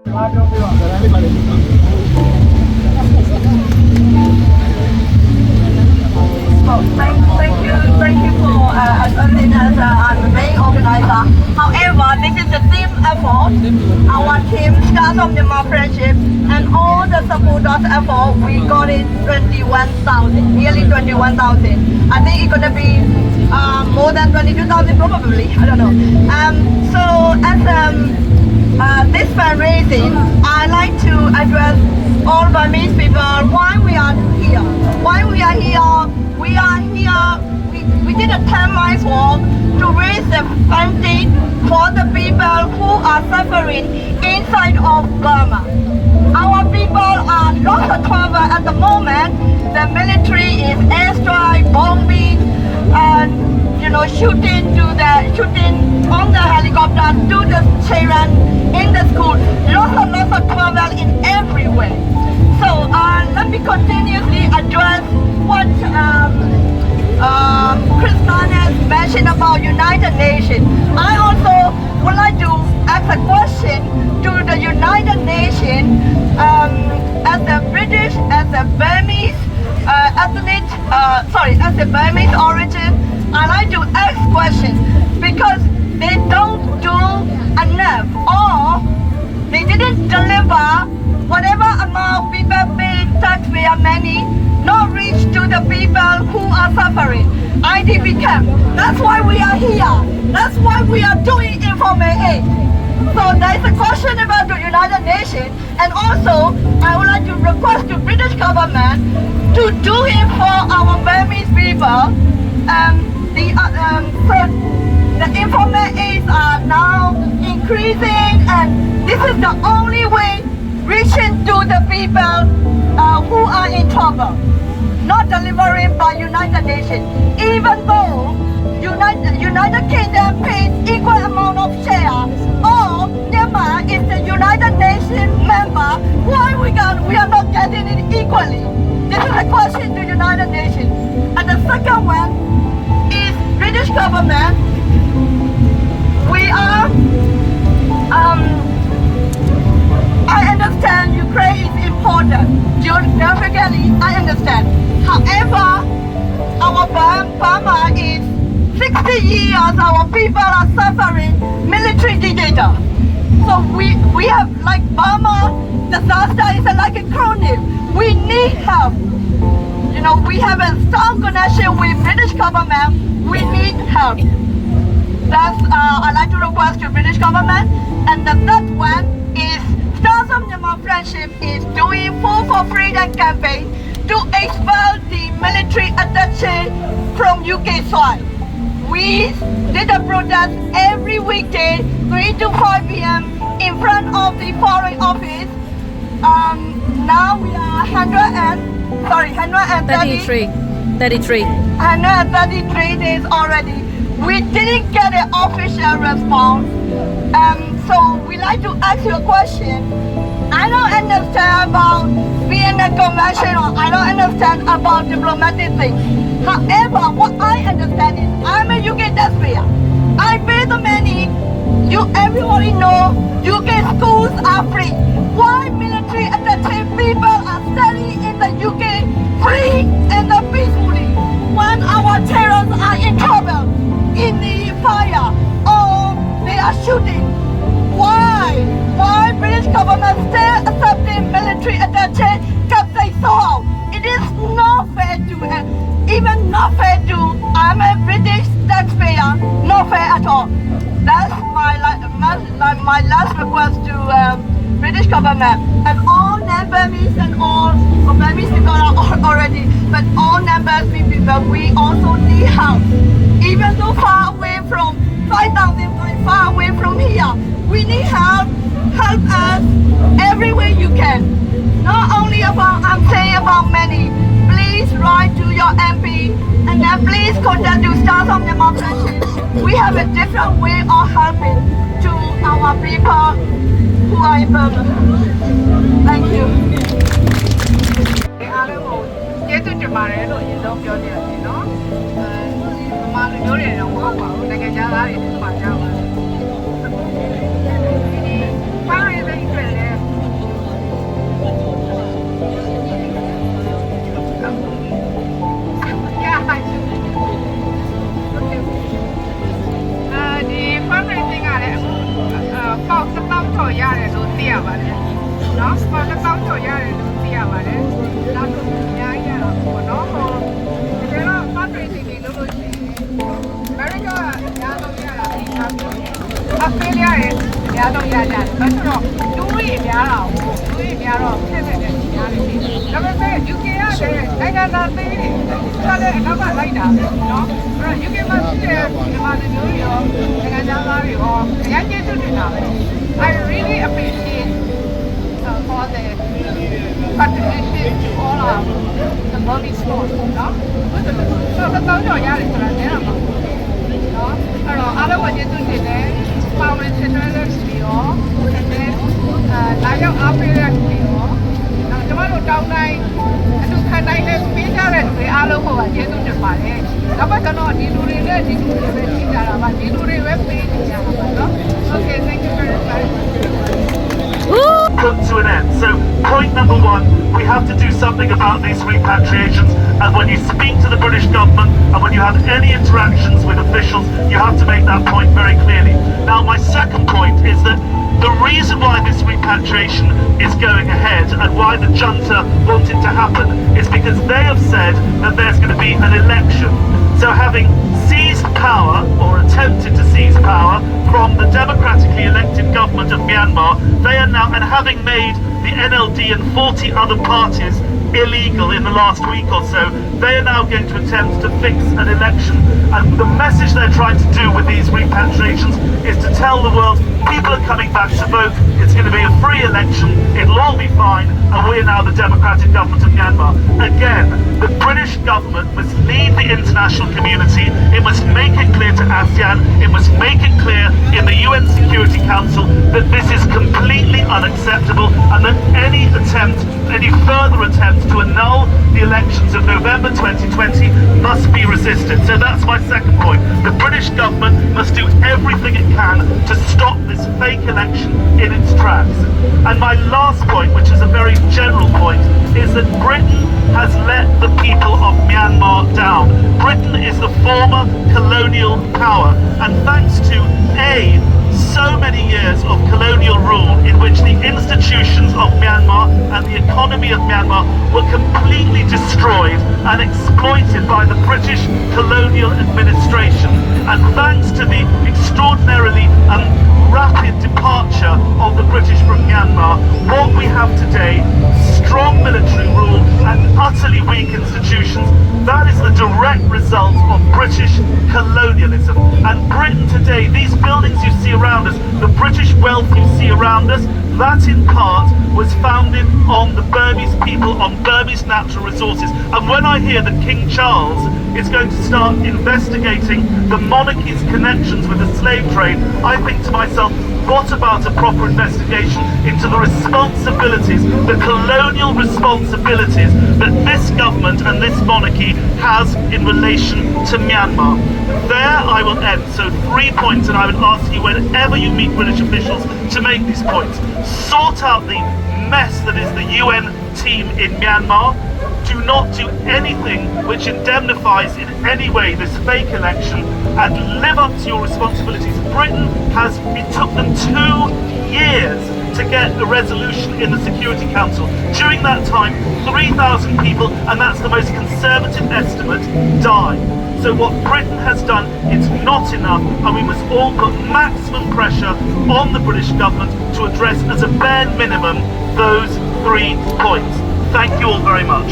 Thank you for accepting as the main organizer. However, this is a team effort. Our team, Stars of Myanmar Friendship, and all the supporters effort, we got it 21,000, nearly 21,000. I think it's gonna be more than 22,000 probably. I don't know. So as this fundraising, I like to address all Burmese people why we are here. Why we are here? We are here. We did a 10 miles walk to raise the funding for the people who are suffering inside of Burma. Our people are lost of trouble at the moment. The military is airstrike, bombing, and shooting on the helicopter to the children in the school. Lots of trouble in everywhere. So let me continuously address what Christian has mentioned about United Nations. I also would like to ask a question to the United Nations as a British, as a Burmese as a Burmese origin. I like to ask questions because they don't do enough or they didn't deliver whatever amount people pay taxpayer money not reach to the people who are suffering. IDP camp. That's why we are here. That's why we are doing informal aid. So there is a question about the United Nations, and also I would like to request the British government to do it for our Burmese people. The informal aids are now increasing, and this is the only way reaching to the people who are in trouble, not delivering by United Nations. Even though United Kingdom pays equal amount of share, or Myanmar is the United Nations member, why we are not getting it equally? This is a question to United Nations. And the second one is British government. We are I understand Ukraine is important. Geographically, I understand. However, our Burma is 60 years, our people are suffering military dictator. So we have, like Burma, disaster is like a chronic. We need help. We have a strong connection with British government. We need help. That's I like to request to British government. And the third one is Stars of Myanmar Friendship is doing Food for Freedom campaign to expel the military attaché from UK soil. We did a protest every weekday, 3 to 5 p.m. in front of the Foreign Office. Now we are 133 days already. We didn't get an official response. So we like to ask you a question. I don't understand about Vienna Convention, or I don't understand about diplomatic things. However, what I understand is I'm a UK taxpayer. I pay the money. Everybody know UK schools are free. Why military attaché people are studying in the UK free and peacefully when our terrorists are in trouble, in the fire, or they are shooting? Why British government still accepting military attaché Captain Soho? It is not fair to, even not fair to, I'm a British taxpayer, not fair at all. That's my last request to British government and all non-Burmese and all Burmese people are already, but all non-Burmese people, we also need help. Even though far away from 5,000 miles far away from here, we need help. Help us every way you can. Not only about, I'm saying about many. Please write to your MP and then please contact to Stars of Myanmar Friendship. We have a different way of helping to our people who are in Burma. Thank you. ကျေးဇူးတင်ပါတယ်လို့အရင်ဆုံးပြောနေရတယ်နော်။မာလူမျိုးတွေတော့မဟုတ်ပါဘူး။နိုင်ငံသားတွေထင်ပါကြပါဘူး။ ဖားရတဲ့အတွက်လည်း Australia ရဲ့အများဆုံးရကြတယ်။ဘာလို့တော့လူကြီးများတာကိုလူကြီးများတော့ဖြစ်နေတဲ့များနေတယ်။ဒါပေမဲ့ UK ကလည်းနိုင်ငံသားသေးတယ်။ဒါလည်းအနောက်ကလိုက်တာပဲနော်။အဲ့တော့ UK မှာရှိတဲ့မြန်မာလူမျိုးတွေရောနိုင်ငံသားတွေရောအရင်ကျင်းတွေ့နေတာပဲ။ I really appreciate for the contribution to all of the Burmese sports နော်။ဆိုတော့တောင်းကြရတယ်ဆိုတာလည်းတော့မဟုတ်ဘူး။နော်။အဲ့တော့အားလုံးကိုကျေးဇူးတင်တယ်။ ပါဝင်ဆက်သွယ်တဲ့ပြီးတော့လာရောက်အားပေးတဲ့ပြီးတော့ကျွန်တော်တို့တောင်းတိုင်းအတူခံတိုင်းနဲ့ပေးကြတဲ့လူတွေအားလုံးကိုပါကျေးဇူးတင်ပါတယ်။နောက်ကတော့ဒီလူတွေနဲ့ဒီလူတွေပဲရှိကြတာပါဒီလူတွေပဲပေးနေကြတာပါနော်။ Okay, thank you very much. Put to an end. So point number one, we have to do something about these repatriations, and when you speak to the British government and when you have any interactions with officials, you have to make that point very clearly. Now my second point is that the reason why this repatriation is going ahead and why the junta want it to happen is because they have said that there's going to be an election. So having seized power or attempted to seize power from the democratically elected government of Myanmar, they are now, and having made the NLD and 40 other parties illegal in the last week or so, they are now going to attempt to fix an election. And the message they're trying to do with these repatriations is to tell the world people are coming back to vote, it's going to be a free election, it'll all be fine, and we're now the democratic government of Myanmar. Again, the British government must lead the international community, it must make it clear to ASEAN, it must make it clear in the UN Security Council that this is completely unacceptable and that any further attempts to annul the elections of November 2020 must be resisted. So that's my second point. The British government must do everything it can to stop this fake election in its tracks. And my last point, which is a very general point, is that Britain has let the people of Myanmar down. Britain is the former colonial power, and thanks to so many years of colonial rule in which the institutions of Myanmar and the economy of Myanmar were completely destroyed and exploited by the British colonial administration. And thanks to the extraordinarily rapid departure of the British from Myanmar, what we have today, strong military rule and utterly weak institutions, that is the direct result of British colonialism. And Britain today, these buildings you see around us, the British wealth you see around us, that in part was founded on the Burmese people, on Burmese natural resources. And when I hear that King Charles is going to start investigating the monarchy's connections with the slave trade, I think to myself, what about a proper investigation into the responsibilities, the colonial responsibilities that this government and this monarchy has in relation to Myanmar? There I will end. So 3 points, and I would ask you whenever you meet British officials to make these points. Sort out the mess that is the UN team in Myanmar. Do not do anything which indemnifies in any way this fake election, and live up to your responsibilities. Britain it took them 2 years to get a resolution in the Security Council. During that time, 3,000 people, and that's the most conservative estimate, died. So what Britain has done, it's not enough, and we must all put maximum pressure on the British government to address as a bare minimum those 3 points. Thank you all very much.